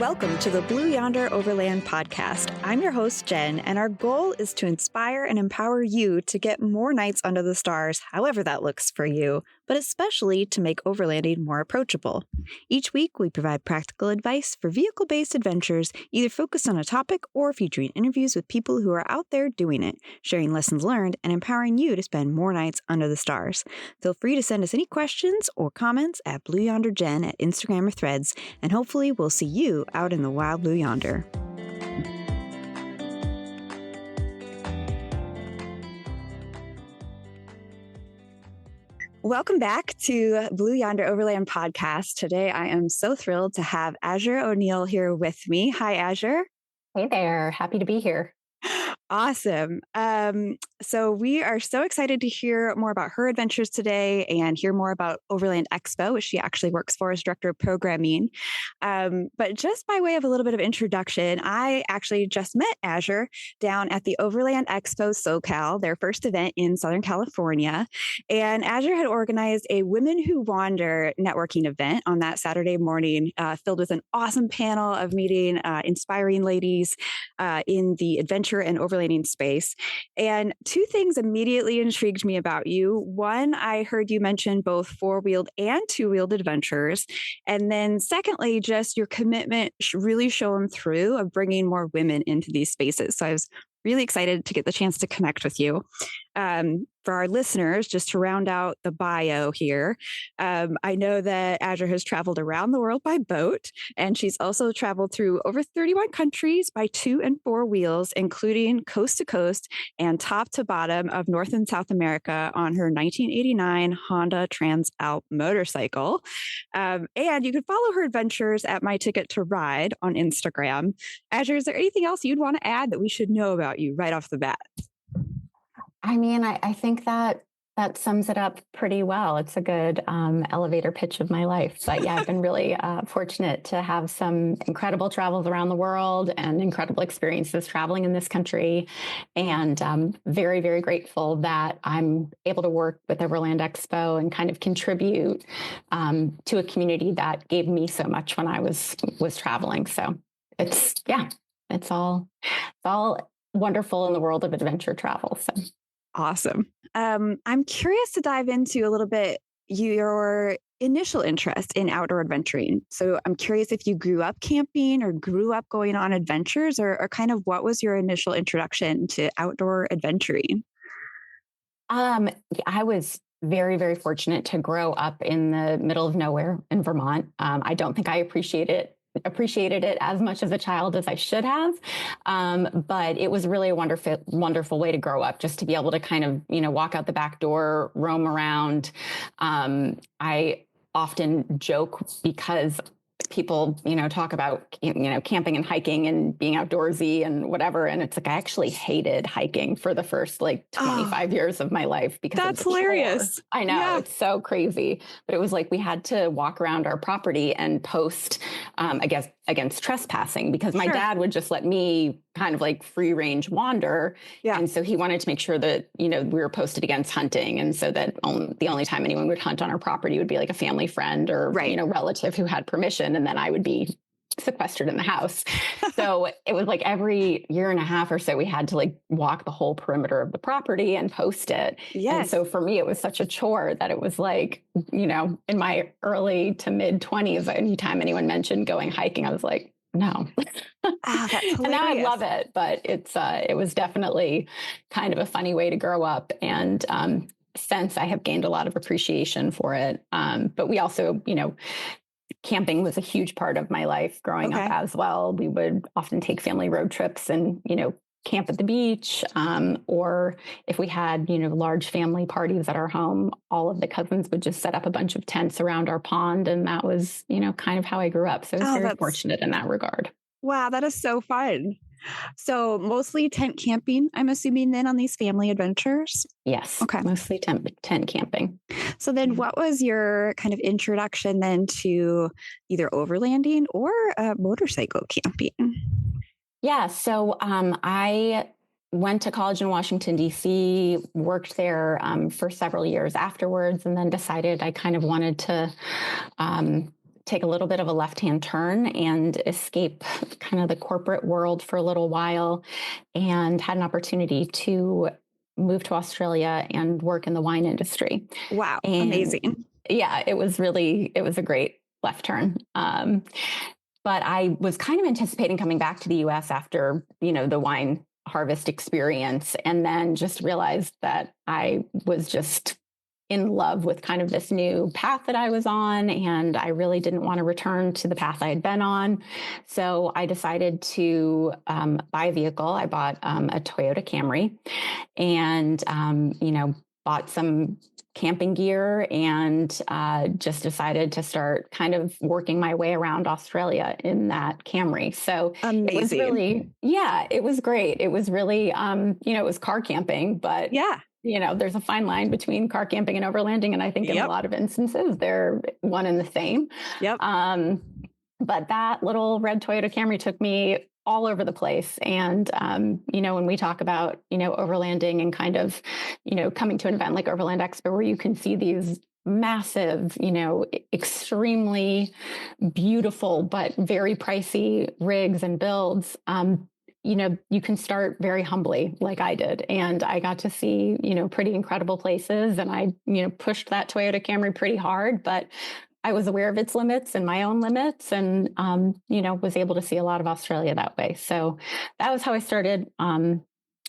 Welcome to the Blue Yonder Overland podcast. I'm your host, Jen, and our goal is to inspire and empower you to get more nights under the stars, however that looks for you, but especially to make overlanding more approachable. Each week, we provide practical advice for vehicle-based adventures, either focused on a topic or featuring interviews with people who are out there doing it, sharing lessons learned, and empowering you to spend more nights under the stars. Feel free to send us any questions or comments at Blue Yonder Jen at Instagram or Threads, and hopefully we'll see you out in the wild blue yonder. Welcome back to Blue Yonder Overland podcast. Today, I am so thrilled to have Azure O'Neill here with me. Hi, Azure. Hey there. Happy to be here. Awesome. So we are so excited to hear more about her adventures today and hear more about Overland Expo, which she actually works for as Director of Programming. But just by way of a little bit of introduction, I actually just met Azure down at the Overland Expo SoCal, their first event in Southern California. And Azure had organized a Women Who Wander networking event on that Saturday morning, filled with an awesome panel of meeting inspiring ladies in the adventure and overlanding space. And two things immediately intrigued me about you. One, I heard you mention both four-wheeled and two-wheeled adventures. And then secondly, just your commitment really shone through of bringing more women into these spaces. So I was really excited to get the chance to connect with you. For our listeners, just to round out the bio here, I know that Azure has traveled around the world by boat, and she's also traveled through over 31 countries by 2 and 4 wheels, including coast to coast and top to bottom of North and South America on her 1989 Honda Transalp motorcycle. And you can follow her adventures at My Ticket to Ride on Instagram. Azure, is there anything else you'd want to add that we should know about you right off the bat? I mean, I think that sums it up pretty well. It's a good elevator pitch of my life. But yeah, I've been really fortunate to have some incredible travels around the world and incredible experiences traveling in this country. And very, very grateful that I'm able to work with Overland Expo and kind of contribute to a community that gave me so much when I was traveling. So it's all wonderful in the world of adventure travel. So. Awesome. I'm curious to dive into a little bit your initial interest in outdoor adventuring. So I'm curious if you grew up camping or grew up going on adventures, or kind of what was your initial introduction to outdoor adventuring? I was very, very fortunate to grow up in the middle of nowhere in Vermont. I don't think I appreciated it as much as a child as I should have. But it was really a wonderful way to grow up, just to be able to kind of, walk out the back door, roam around. I often joke because people, talk about, camping and hiking and being outdoorsy and whatever. And it's like, I actually hated hiking for the first 25 years of my life because that's hilarious. I know. Yeah. It's so crazy, but it was like, we had to walk around our property and post, against trespassing, because my dad would just let me kind of free range wander. Yeah. And so he wanted to make sure that, we were posted against hunting. And so that the only time anyone would hunt on our property would be a family friend or, relative who had permission. And then I would be sequestered in the house. So it was every year and a half or so, we had to walk the whole perimeter of the property and post it. Yes. And so for me, it was such a chore that it was in my early to mid 20s, anytime anyone mentioned going hiking, I was like, no. That's and now I love it, but it was definitely kind of a funny way to grow up. And, since I have gained a lot of appreciation for it. But we also, camping was a huge part of my life growing up as well. We would often take family road trips and, camp at the beach. Or if we had, large family parties at our home, all of the cousins would just set up a bunch of tents around our pond. And that was, kind of how I grew up. So I was very fortunate in that regard. Wow, that is so fun. So mostly tent camping, I'm assuming, then on these family adventures? Yes. Okay. Mostly tent camping. So then what was your kind of introduction then to either overlanding or motorcycle camping? Yeah. So I went to college in Washington, D.C., worked there for several years afterwards, and then decided I kind of wanted to take a little bit of a left-hand turn and escape kind of the corporate world for a little while, and had an opportunity to move to Australia and work in the wine industry. Wow. And Amazing. yeah, it was a great left turn. But I was kind of anticipating coming back to the US after, the wine harvest experience, and then just realized that I was just in love with kind of this new path that I was on, and I really didn't want to return to the path I had been on. So I decided to buy a vehicle. I bought a Toyota Camry, and bought some camping gear, and just decided to start kind of working my way around Australia in that Camry. So Amazing. It was really, yeah, it was great. It was really, it was car camping, but yeah, there's a fine line between car camping and overlanding. And I think in a lot of instances, they're one and the same. Yep. But that little red Toyota Camry took me all over the place. And, when we talk about, overlanding and kind of, coming to an event like Overland Expo, where you can see these massive, extremely beautiful, but very pricey rigs and builds, you can start very humbly like I did. And I got to see, pretty incredible places. And I, pushed that Toyota Camry pretty hard, but I was aware of its limits and my own limits, and, was able to see a lot of Australia that way. So that was how I started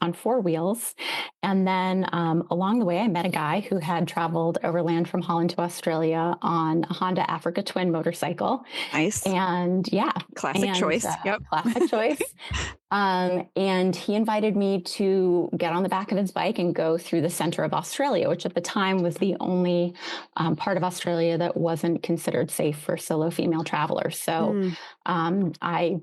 on four wheels. And then along the way, I met a guy who had traveled overland from Holland to Australia on a Honda Africa Twin motorcycle. Nice. And yeah. Classic choice. Yep. Classic choice. And he invited me to get on the back of his bike and go through the center of Australia, which at the time was the only part of Australia that wasn't considered safe for solo female travelers. So I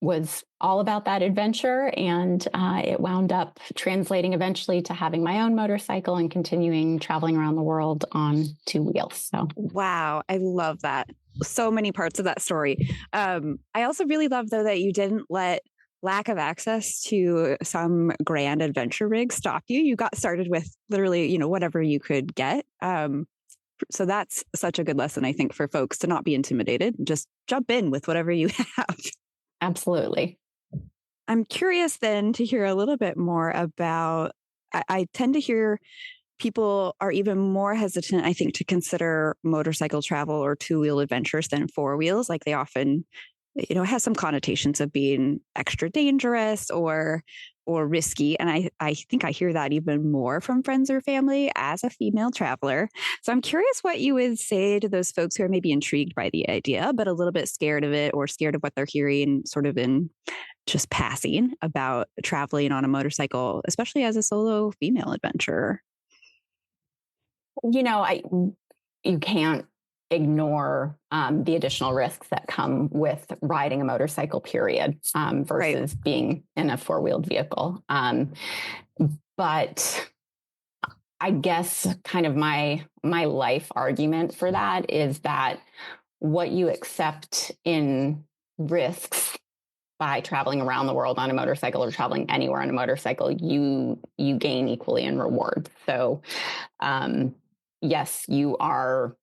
was all about that adventure, and it wound up translating eventually to having my own motorcycle and continuing traveling around the world on two wheels. So wow, I love that. So many parts of that story. I also really love, though, that you didn't let lack of access to some grand adventure rig stop you. You got started with literally, whatever you could get. So that's such a good lesson, I think, for folks to not be intimidated. Just jump in with whatever you have. Absolutely. I'm curious then to hear a little bit more about, I tend to hear people are even more hesitant, I think, to consider motorcycle travel or two-wheel adventures than four wheels. Like they often, it has some connotations of being extra dangerous or risky. And I think I hear that even more from friends or family as a female traveler. So I'm curious what you would say to those folks who are maybe intrigued by the idea, but a little bit scared of it or scared of what they're hearing sort of in just passing about traveling on a motorcycle, especially as a solo female adventurer. You can't ignore the additional risks that come with riding a motorcycle, period, versus being in a four-wheeled vehicle. But I guess kind of my life argument for that is that what you accept in risks by traveling around the world on a motorcycle or traveling anywhere on a motorcycle, you gain equally in reward. So, yes, you are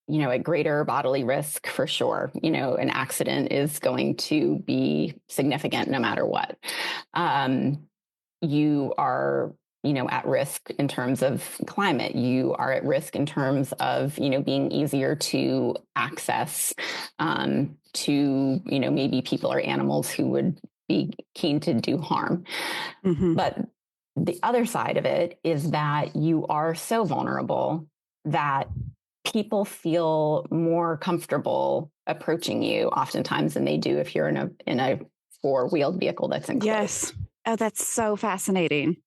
at greater bodily risk for sure. An accident is going to be significant no matter what. You are, at risk in terms of climate. You are at risk in terms of, being easier to access to, maybe people or animals who would be keen to do harm. Mm-hmm. But the other side of it is that you are so vulnerable that people feel more comfortable approaching you oftentimes than they do if you're in a four-wheeled vehicle that's enclosed. Yes. Oh, that's so fascinating.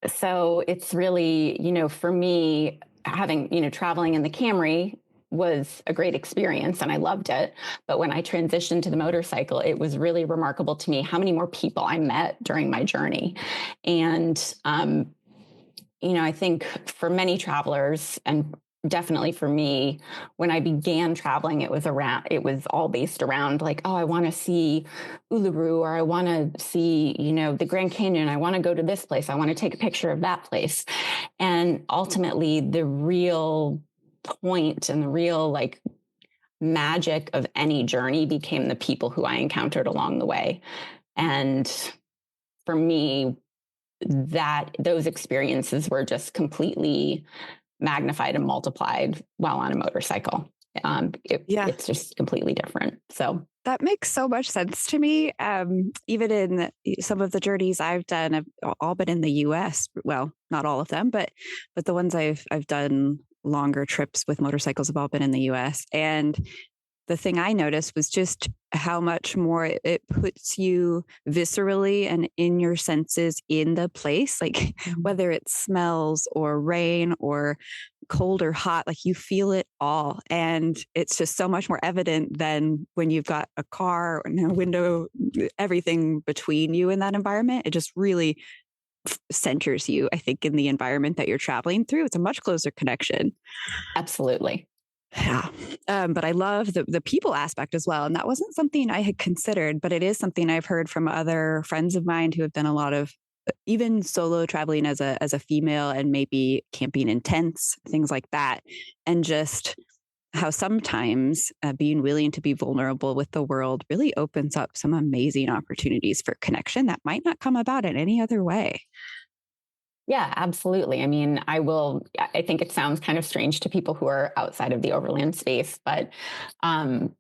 So it's really, for me, having, traveling in the Camry was a great experience and I loved it. But when I transitioned to the motorcycle, it was really remarkable to me how many more people I met during my journey. And, I think for many travelers, and definitely for me, when I began traveling, it was all based around like, oh, I want to see Uluru, or I want to see, the Grand Canyon. I want to go to this place. I want to take a picture of that place. And ultimately the real point and the real magic of any journey became the people who I encountered along the way. And for me, that those experiences were just completely magnified and multiplied while on a motorcycle. Yeah. It's just completely different. So That makes so much sense to me. Even in some of the journeys I've done, have all been in the U.S. Well, not all of them, but the ones I've done longer trips with motorcycles have all been in the U.S. And the thing I noticed was just how much more it puts you viscerally and in your senses in the place, like whether it smells or rain or cold or hot, like you feel it all. And it's just so much more evident than when you've got a car and a window, everything between you in that environment. It just really centers you, I think, in the environment that you're traveling through. It's a much closer connection. absolutely. Yeah. But I love the people aspect as well. And that wasn't something I had considered, but it is something I've heard from other friends of mine who have done a lot of even solo traveling as a female and maybe camping in tents, things like that. And just how sometimes being willing to be vulnerable with the world really opens up some amazing opportunities for connection that might not come about in any other way. Yeah, absolutely. I mean, I think it sounds kind of strange to people who are outside of the overland space, but um,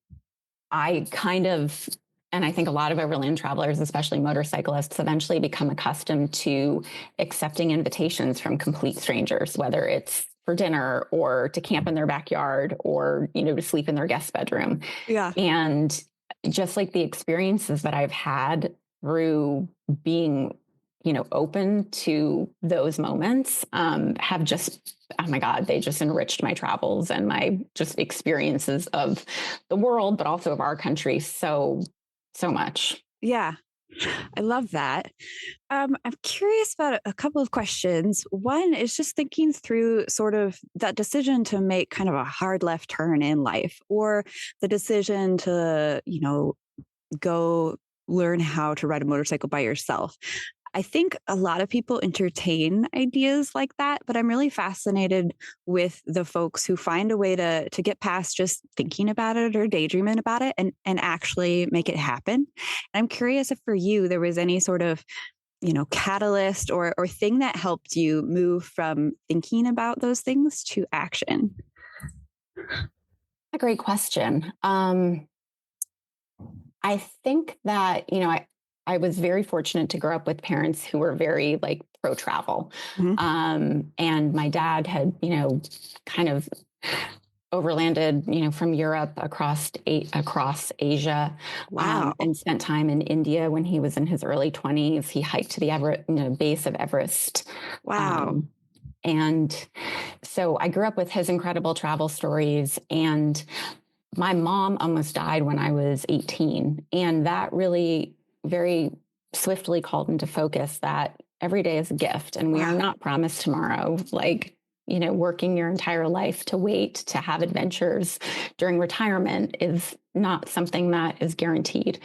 I kind of, and I think a lot of overland travelers, especially motorcyclists, eventually become accustomed to accepting invitations from complete strangers, whether it's for dinner or to camp in their backyard or, to sleep in their guest bedroom. Yeah. And just like the experiences that I've had through being, open to those moments, have just, oh my God, they just enriched my travels and my just experiences of the world, but also of our country so much. Yeah. I love that. I'm curious about a couple of questions. One is just thinking through sort of that decision to make kind of a hard left turn in life, or the decision to, go learn how to ride a motorcycle by yourself. I think a lot of people entertain ideas like that, but I'm really fascinated with the folks who find a way to get past just thinking about it or daydreaming about it and actually make it happen. And I'm curious if for you there was any sort of, catalyst or thing that helped you move from thinking about those things to action. A great question. I think that, I was very fortunate to grow up with parents who were very like pro travel. Mhm. And my dad had, kind of overlanded, from Europe across Asia, Wow. and spent time in India when he was in his early 20s. He hiked to the base of Everest. Wow. And so I grew up with his incredible travel stories, and my mom almost died when I was 18. And that really very swiftly called into focus that every day is a gift and we are Wow. not promised tomorrow. Like, working your entire life to wait to have adventures during retirement is not something that is guaranteed.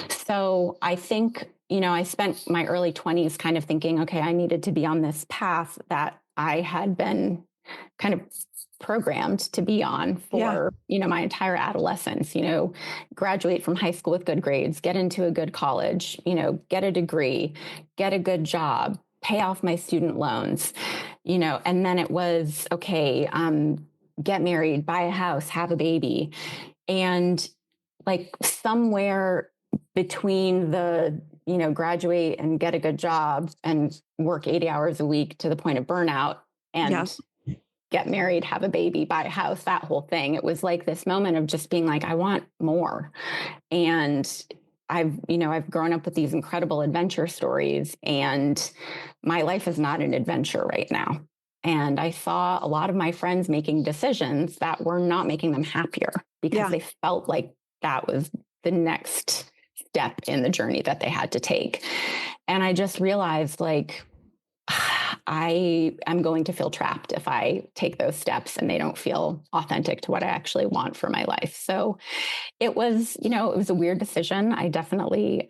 So I think, I spent my early 20s kind of thinking, okay, I needed to be on this path that I had been kind of programmed to be on Yeah. for, my entire adolescence, graduate from high school with good grades, get into a good college, get a degree, get a good job, pay off my student loans, and then it was, okay, get married, buy a house, have a baby. And like somewhere between the, graduate and get a good job and work 80 hours a week to the point of burnout Yeah. and get married, have a baby, buy a house, that whole thing. It was like this moment of just being like, I want more. And I've grown up with these incredible adventure stories, and my life is not an adventure right now. And I saw a lot of my friends making decisions that were not making them happier because Yeah. they felt like that was the next step in the journey that they had to take. And I just realized, like, I am going to feel trapped if I take those steps and they don't feel authentic to what I actually want for my life. So it was, it was a weird decision. I definitely,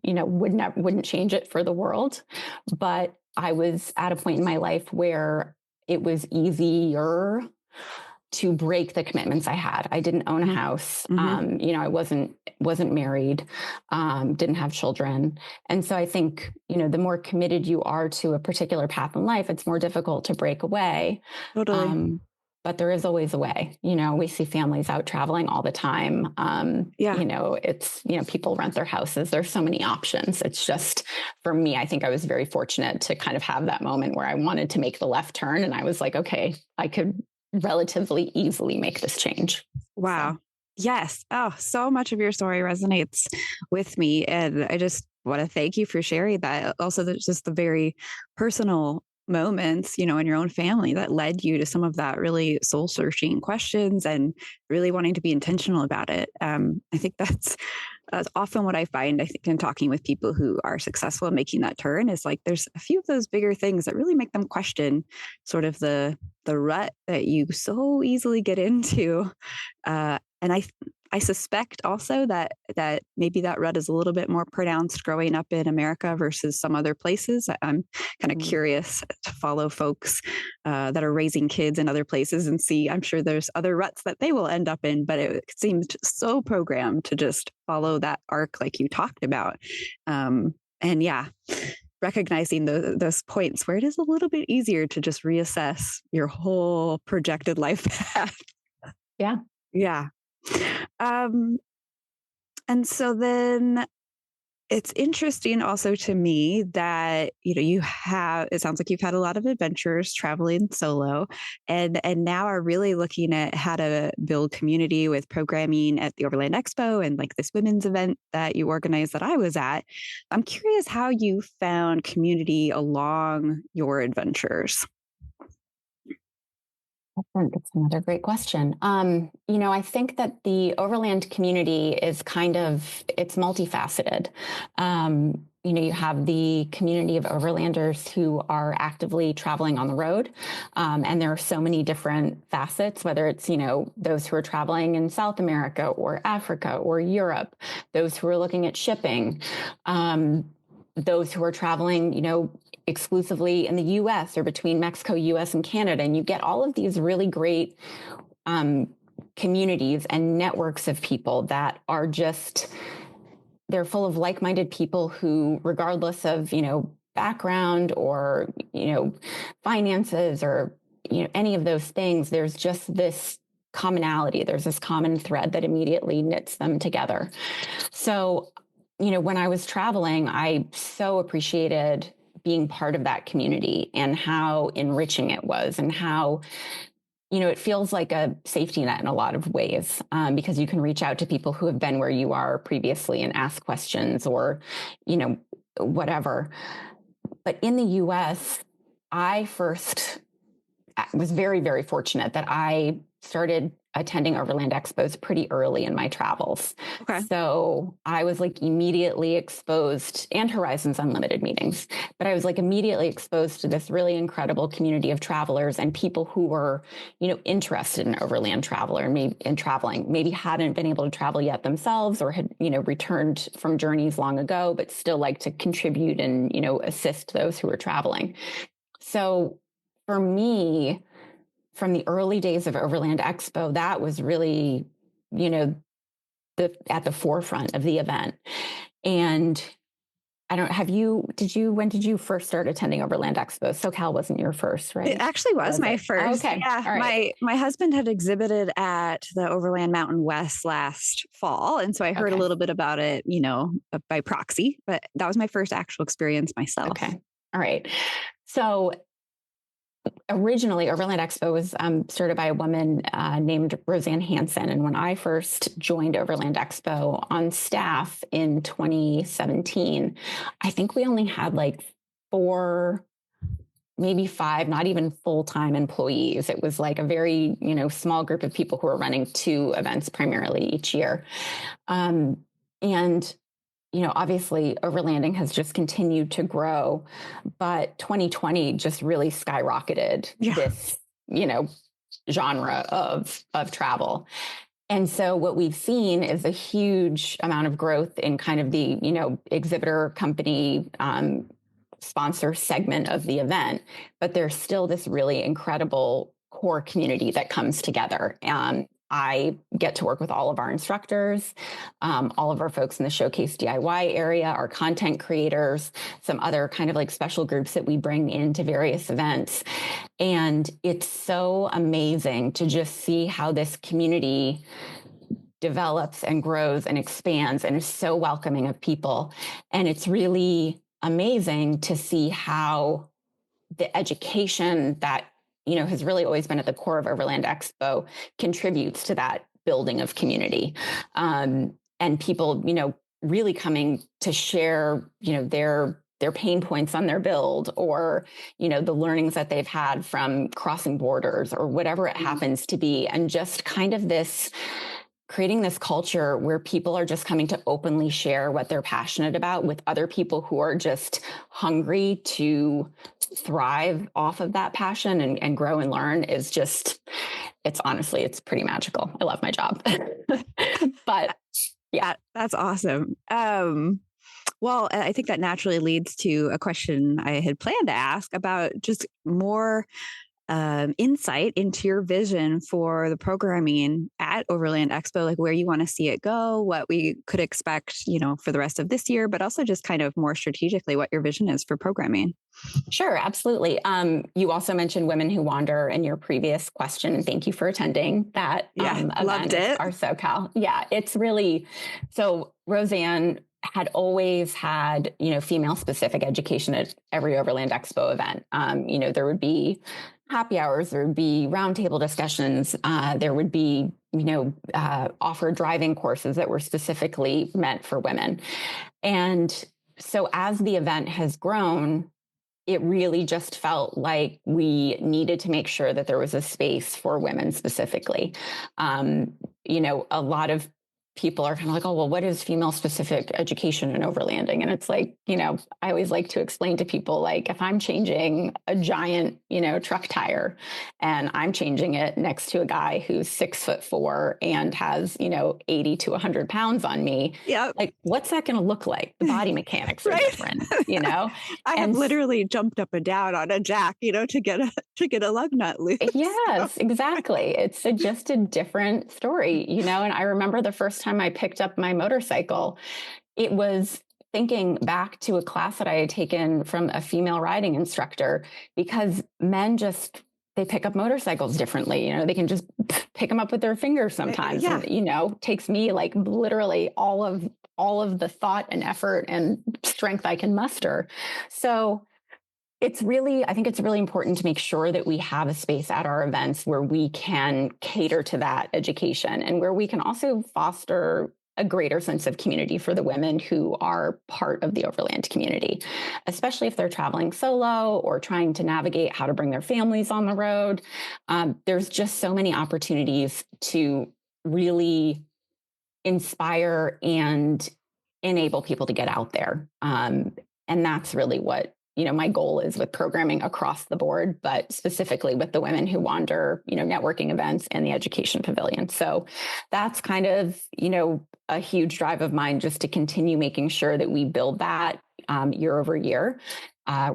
wouldn't change it for the world. But I was at a point in my life where it was easier to break the commitments I had. I didn't own a house. I wasn't married, didn't have children. And so I think, the more committed you are to a particular path in life, it's more difficult to break away. Totally. But there is always a way. We see families out traveling all the time. It's, people rent their houses. There's so many options. It's just, for me, I think I was very fortunate to kind of have that moment where I wanted to make the left turn. And I was like, okay, I could relatively easily make this change. Wow. So. Yes. Oh, so much of your story resonates with me. And I just want to thank you for sharing that. Also, there's just the very personal moments, in your own family that led you to some of that really soul searching questions and really wanting to be intentional about it. I think that's often what I find, I think, in talking with people who are successful in making that turn is like, there's a few of those bigger things that really make them question sort of the rut that you so easily get into. And I suspect also that maybe that rut is a little bit more pronounced growing up in America versus some other places. I'm kind of curious to follow folks that are raising kids in other places and see, I'm sure there's other ruts that they will end up in, but it seems so programmed to just follow that arc like you talked about. And yeah, recognizing those points where it is a little bit easier to just reassess your whole projected life path. Yeah. Yeah. And so then it's interesting also to me that, it sounds like you've had a lot of adventures traveling solo and now are really looking at how to build community with programming at the Overland Expo and like this women's event that you organized that I was at. I'm curious how you found community along your adventures. That's another great question. I think that the Overland community is it's multifaceted. You have the community of Overlanders who are actively traveling on the road. And there are so many different facets, whether it's, those who are traveling in South America or Africa or Europe, those who are looking at shipping, those who are traveling, exclusively in the US or between Mexico, US, and Canada. And you get all of these really great communities and networks of people that are they're full of like-minded people who, regardless of, background or, finances or, any of those things, there's just this commonality. There's this common thread that immediately knits them together. So, when I was traveling, I so appreciated being part of that community and how enriching it was and how, it feels like a safety net in a lot of ways because you can reach out to people who have been where you are previously and ask questions or, whatever. But in the US, I first was very, very fortunate that I started attending Overland Expos pretty early in my travels. Okay. So I was immediately exposed, and Horizons Unlimited meetings, but I was immediately exposed to this really incredible community of travelers and people who were, interested in overland travel or maybe in traveling, maybe hadn't been able to travel yet themselves or had, returned from journeys long ago, but still like to contribute and, assist those who were traveling. So for me, from the early days of Overland Expo, that was really, at the forefront of the event. And when did you first start attending Overland Expo? SoCal wasn't your first, right? It actually was my first. Okay. Yeah. All right. My husband had exhibited at the Overland Mountain West last fall. And so I heard a little bit about it, by proxy, but that was my first actual experience myself. Okay. All right. So originally, Overland Expo was started by a woman named Roseanne Hansen. And when I first joined Overland Expo on staff in 2017, I think we only had 4, maybe 5, not even full-time employees. It was a very, small group of people who were running 2 events primarily each year. And obviously overlanding has just continued to grow, but 2020 just really skyrocketed this, genre of travel. And so what we've seen is a huge amount of growth in kind of the, exhibitor company sponsor segment of the event, but there's still this really incredible core community that comes together. I get to work with all of our instructors, all of our folks in the Showcase DIY area, our content creators, some other kind of like special groups that we bring into various events. And it's so amazing to just see how this community develops and grows and expands and is so welcoming of people. And it's really amazing to see how the education that has really always been at the core of Overland Expo contributes to that building of community. And people, really coming to share, their pain points on their build, or, the learnings that they've had from crossing borders or whatever it happens to be. And just kind of creating this culture where people are just coming to openly share what they're passionate about with other people who are just hungry to thrive off of that passion and grow and learn is just, it's pretty magical. I love my job. But yeah, that's awesome. Well, I think that naturally leads to a question I had planned to ask about just more insight into your vision for the programming at Overland Expo, like where you want to see it go, what we could expect, for the rest of this year, but also just kind of more strategically what your vision is for programming. Sure, absolutely. You also mentioned Women Who Wander in your previous question, and thank you for attending that. Loved it. Our SoCal. Yeah, it's really, so Roseanne had always had, female specific education at every Overland Expo event. There would be happy hours, there would be roundtable discussions, there would be, offered driving courses that were specifically meant for women. And so as the event has grown, it really just felt like we needed to make sure that there was a space for women specifically. A lot of people are kind of like, oh, well, what is female specific education in overlanding? And it's like, I always like to explain to people, like, if I'm changing a giant, truck tire and I'm changing it next to a guy who's 6'4" and has, 80 to 100 pounds on me, like, what's that going to look like? The body mechanics are different, I have literally jumped up and down on a jack, to get a lug nut loose. Yes, exactly. It's just a different story, and I remember the first time I picked up my motorcycle, it was thinking back to a class that I had taken from a female riding instructor, because men they pick up motorcycles differently. They can just pick them up with their fingers sometimes. Yeah. And, takes me like literally all of the thought and effort and strength I can muster. So I think it's really important to make sure that we have a space at our events where we can cater to that education and where we can also foster a greater sense of community for the women who are part of the Overland community, especially if they're traveling solo or trying to navigate how to bring their families on the road. There's just so many opportunities to really inspire and enable people to get out there. And that's really what my goal is with programming across the board, but specifically with the Women Who Wander, networking events and the education pavilion. So that's kind of, a huge drive of mine, just to continue making sure that we build that year over year.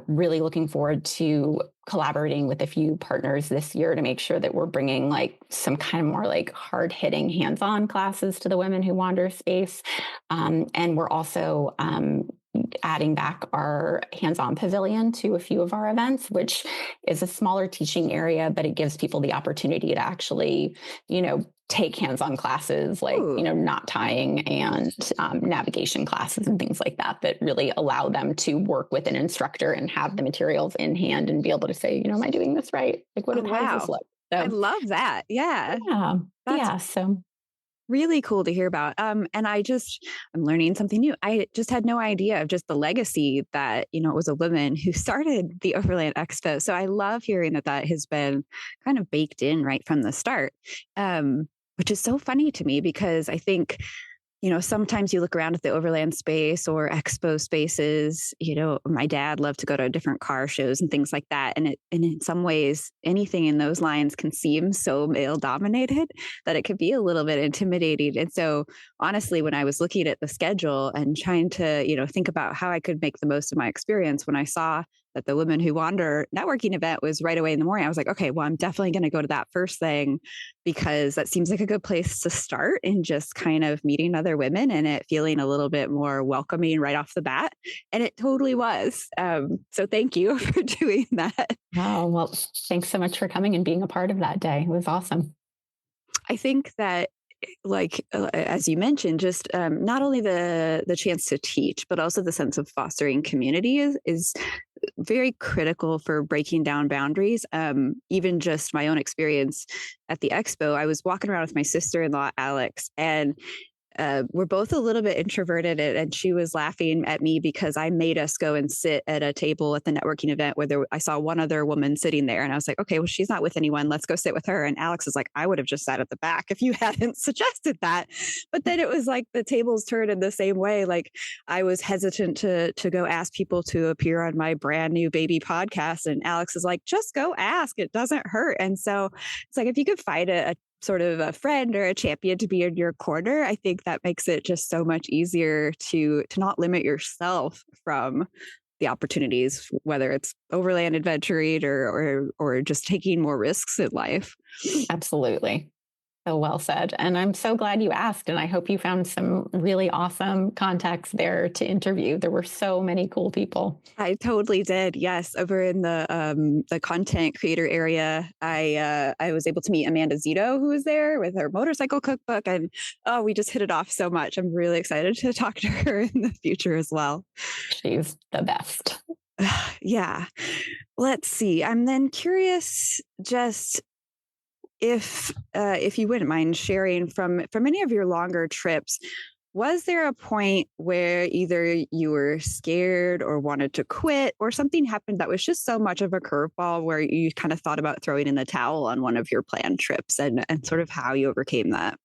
Really looking forward to collaborating with a few partners this year to make sure that we're bringing like some kind of more like hard hitting hands-on classes to the Women Who Wander space. And we're also adding back our hands-on pavilion to a few of our events, which is a smaller teaching area, but it gives people the opportunity to actually, take hands-on classes like, knot tying and navigation classes and things like that, that really allow them to work with an instructor and have the materials in hand and be able to say, am I doing this right? Like, how does this look? So, I love that. Yeah. So really cool to hear about. And I'm learning something new. I just had no idea of just the legacy that, it was a woman who started the Overland Expo. So I love hearing that has been kind of baked in right from the start, which is so funny to me, because I think, sometimes you look around at the overland space or expo spaces, my dad loved to go to different car shows and things like that. And in some ways, anything in those lines can seem so male dominated that it could be a little bit intimidating. And so honestly, when I was looking at the schedule and trying to, think about how I could make the most of my experience, when I saw that the Women Who Wander networking event was right away in the morning. I was like, okay, well, I'm definitely going to go to that first thing because that seems like a good place to start in just kind of meeting other women and it feeling a little bit more welcoming right off the bat. And it totally was. So thank you for doing that. Oh, well, thanks so much for coming and being a part of that day. It was awesome. I think that as you mentioned, just not only the chance to teach, but also the sense of fostering community is very critical for breaking down boundaries. Even just my own experience at the expo, I was walking around with my sister-in-law, Alex, and we're both a little bit introverted, and she was laughing at me because I made us go and sit at a table at the networking event where I saw one other woman sitting there, and I was like, okay, well, she's not with anyone. Let's go sit with her. And Alex is like, I would have just sat at the back if you hadn't suggested that. But then it was like the tables turned in the same way. Like I was hesitant to go ask people to appear on my brand new baby podcast, and Alex is like, just go ask. It doesn't hurt. And so it's like if you could find a sort of a friend or a champion to be in your corner, I think that makes it just so much easier to not limit yourself from the opportunities, whether it's overland adventuring or just taking more risks in life. Absolutely. So well said. And I'm so glad you asked. And I hope you found some really awesome contacts there to interview. There were so many cool people. I totally did. Yes. Over in the content creator area, I was able to meet Amanda Zito, who was there with her motorcycle cookbook. And we just hit it off so much. I'm really excited to talk to her in the future as well. She's the best. Yeah. Let's see. I'm then curious just if you wouldn't mind sharing from any of your longer trips, was there a point where either you were scared or wanted to quit or something happened that was just so much of a curveball where you kind of thought about throwing in the towel on one of your planned trips and sort of how you overcame that?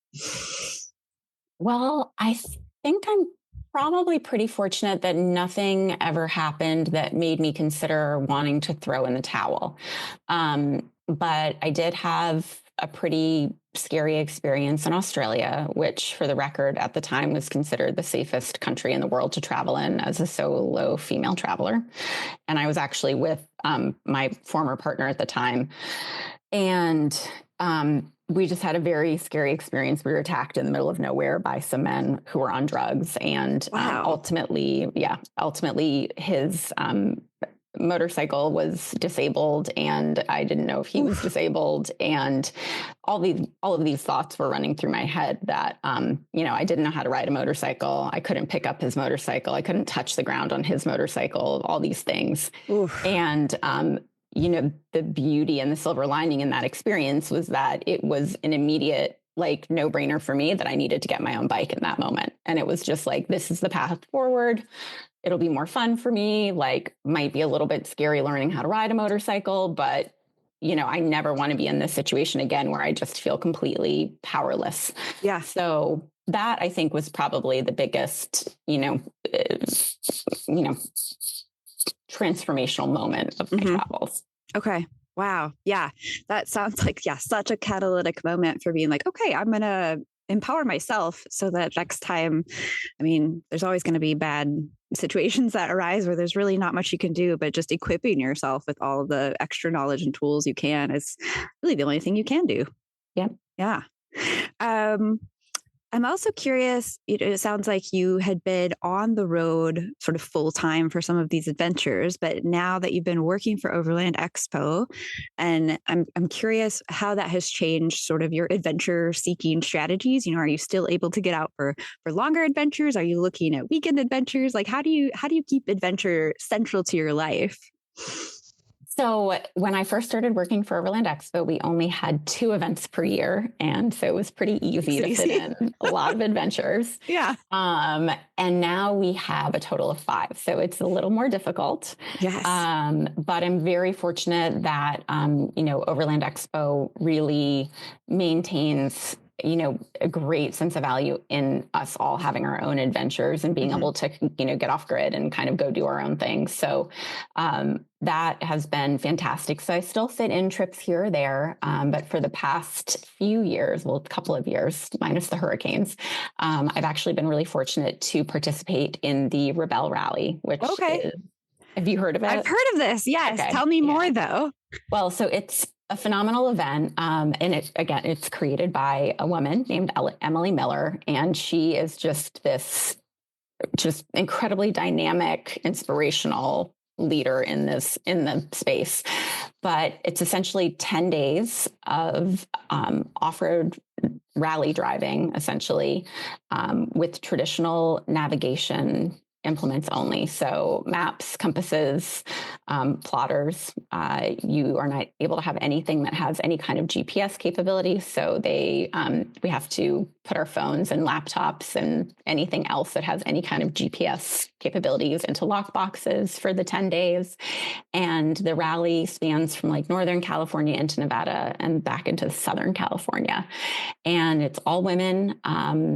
Well, I think I'm probably pretty fortunate that nothing ever happened that made me consider wanting to throw in the towel. But I did have a pretty scary experience in Australia, which for the record at the time was considered the safest country in the world to travel in as a solo female traveler. And I was actually with my former partner at the time. And we just had a very scary experience. We were attacked in the middle of nowhere by some men who were on drugs. And wow. Ultimately his motorcycle was disabled and I didn't know if he was disabled. And all of these thoughts were running through my head that, I didn't know how to ride a motorcycle. I couldn't pick up his motorcycle. I couldn't touch the ground on his motorcycle, all these things. Oof. And, the beauty and the silver lining in that experience was that it was an immediate, no brainer for me that I needed to get my own bike in that moment. And it was just like, this is the path forward. It'll be more fun for me, might be a little bit scary learning how to ride a motorcycle, but I never want to be in this situation again where I just feel completely powerless. Yeah. So that I think was probably the biggest, transformational moment of my travels. Okay. Wow. Yeah. That sounds like, such a catalytic moment for being like, okay, I'm going to empower myself so that next time, there's always going to be bad situations that arise where there's really not much you can do, but just equipping yourself with all the extra knowledge and tools you can is really the only thing you can do. Yeah. Yeah. I'm also curious, it sounds like you had been on the road sort of full time for some of these adventures, but now that you've been working for Overland Expo, and I'm curious how that has changed sort of your adventure seeking strategies. Are you still able to get out for longer adventures? Are you looking at weekend adventures? How do you keep adventure central to your life? So when I first started working for Overland Expo, we only had 2 events per year. And so it was pretty easy to fit in a lot of adventures. Yeah. And now we have a total of 5. So it's a little more difficult. Yes. But I'm very fortunate that, Overland Expo really maintains a great sense of value in us all having our own adventures and being able to, get off grid and kind of go do our own things. So that has been fantastic. So I still fit in trips here or there. But for the past few years, a couple of years, minus the hurricanes, I've actually been really fortunate to participate in the Rebel Rally, which is Have you heard of I've it? heard of this. Yes. Okay. Tell me Yeah. more though. Well, so it's a phenomenal event. And it's created by a woman named Emily Miller. And she is just incredibly dynamic, inspirational leader in the space. But it's essentially 10 days of off-road rally driving, essentially, with traditional navigation implements only. So maps, compasses, plotters. You are not able to have anything that has any kind of GPS capability. So we have to put our phones and laptops and anything else that has any kind of GPS capabilities into lock boxes for the 10 days. And the rally spans from like Northern California into Nevada and back into Southern California. And it's all women.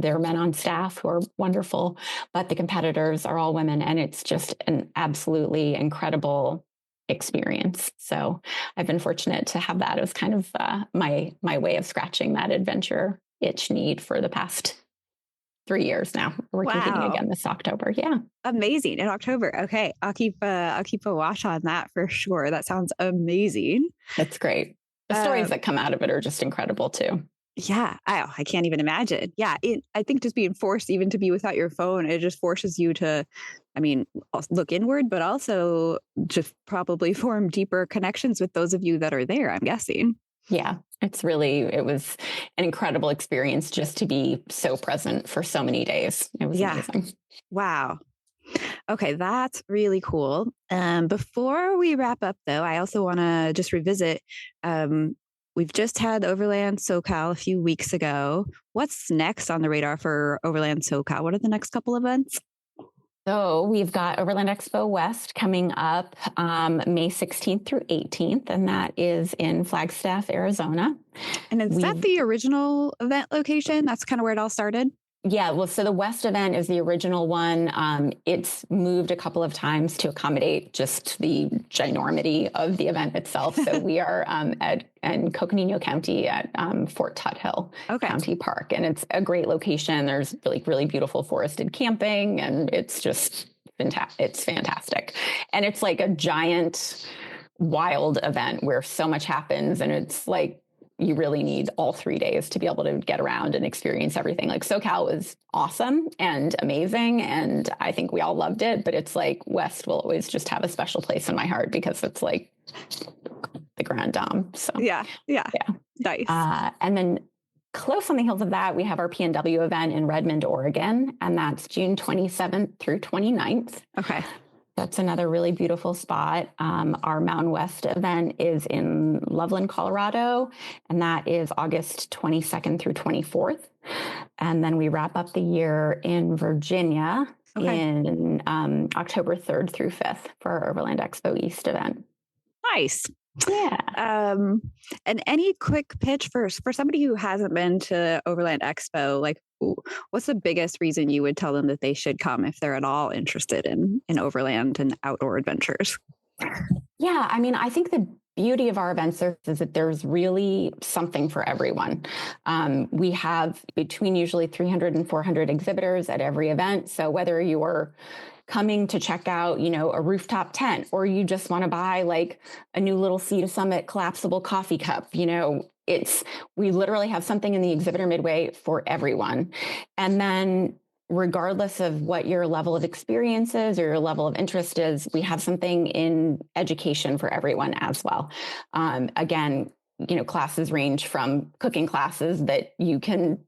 There are men on staff who are wonderful, but the competitors are all women. And it's just an absolutely incredible experience. So I've been fortunate to have that as kind of my way of scratching that adventure itch need for the past 3 years now. We're competing again this October. Yeah. Amazing. In October. Okay. I'll keep a watch on that for sure. That sounds amazing. It's great. The stories that come out of it are just incredible too. Yeah. I can't even imagine. Yeah. I think just being forced even to be without your phone, it just forces you to, look inward, but also just probably form deeper connections with those of you that are there, I'm guessing. Yeah, it was an incredible experience just to be so present for so many days. It was amazing. Wow. Okay, that's really cool. Before we wrap up, though, I also want to just revisit. We've just had Overland SoCal a few weeks ago. What's next on the radar for Overland SoCal? What are the next couple events? So we've got Overland Expo West coming up May 16th through 18th, and that is in Flagstaff, Arizona. And is that the original event location? That's kind of where it all started? Yeah, well, so the West event is the original one. It's moved a couple of times to accommodate just the ginormity of the event itself. So we are in Coconino County at Fort Tuthill County Park, and it's a great location. There's really beautiful forested camping, and it's just it's fantastic. And it's like a giant, wild event where so much happens, and it's like, you really need all 3 days to be able to get around and experience everything. Like SoCal was awesome and amazing, and I think we all loved it, but it's like West will always just have a special place in my heart because it's like the Grand Dame. So yeah. Nice. And then close on the heels of that, we have our PNW event in Redmond, Oregon, and that's June 27th through 29th. Okay. That's another really beautiful spot. Our Mountain West event is in Loveland, Colorado, and that is August 22nd through 24th. And then we wrap up the year in Virginia in October 3rd through 5th for our Overland Expo East event. Nice. Yeah. And any quick pitch for somebody who hasn't been to Overland Expo, like what's the biggest reason you would tell them that they should come if they're at all interested in overland and outdoor adventures? Yeah, I think the beauty of our events is that there's really something for everyone. We have between usually 300 and 400 exhibitors at every event. So whether you're coming to check out, a rooftop tent, or you just want to buy like a new little Sea to Summit collapsible coffee cup, we literally have something in the exhibitor midway for everyone. And then regardless of what your level of experience is or your level of interest is, we have something in education for everyone as well. Again, classes range from cooking classes that you can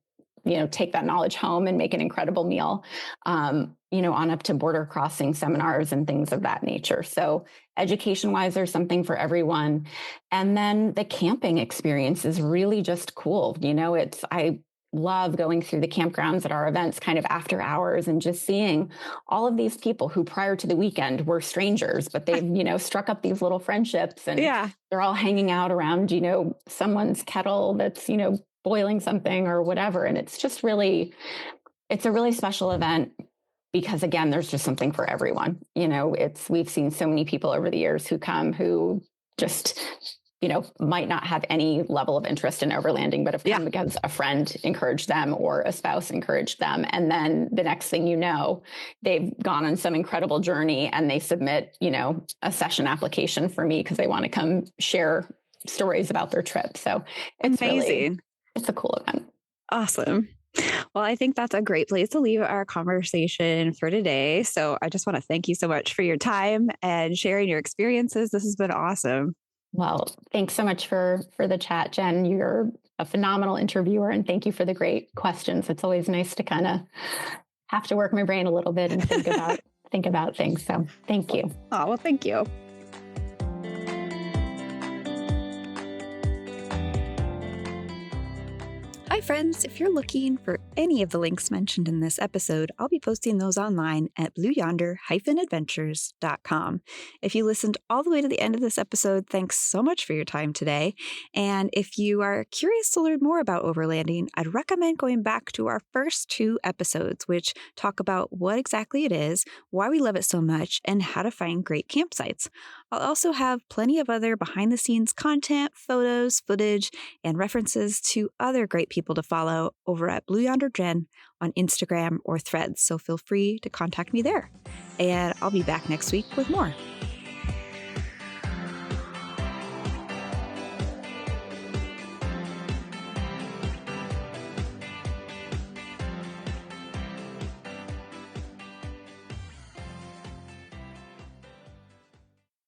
take that knowledge home and make an incredible meal, on up to border crossing seminars and things of that nature. So education-wise, there's something for everyone. And then the camping experience is really just cool. I love going through the campgrounds at our events kind of after hours and just seeing all of these people who prior to the weekend were strangers, but they've, struck up these little friendships, and they're all hanging out around, someone's kettle that's, boiling something or whatever. And it's just it's a really special event because, again, there's just something for everyone. We've seen so many people over the years who come who just might not have any level of interest in overlanding, but have come because a friend encouraged them or a spouse encouraged them. And then the next thing you know, they've gone on some incredible journey and they submit, a session application for me because they want to come share stories about their trip. So it's amazing. It's a cool event. Awesome. Well, I think that's a great place to leave our conversation for today. So I just want to thank you so much for your time and sharing your experiences. This has been awesome. Well, thanks so much for the chat, Jen. You're a phenomenal interviewer, and thank you for the great questions. It's always nice to kind of have to work my brain a little bit and think about things. So thank you. Oh, well, thank you. Hi, friends. If you're looking for any of the links mentioned in this episode, I'll be posting those online at blueyonder-adventures.com. If you listened all the way to the end of this episode, thanks so much for your time today. And if you are curious to learn more about overlanding, I'd recommend going back to our first 2 episodes, which talk about what exactly it is, why we love it so much, and how to find great campsites. I'll also have plenty of other behind-the-scenes content, photos, footage, and references to other great people to follow over at Blue Yonder Jen on Instagram or Threads, so feel free to contact me there. And I'll be back next week with more.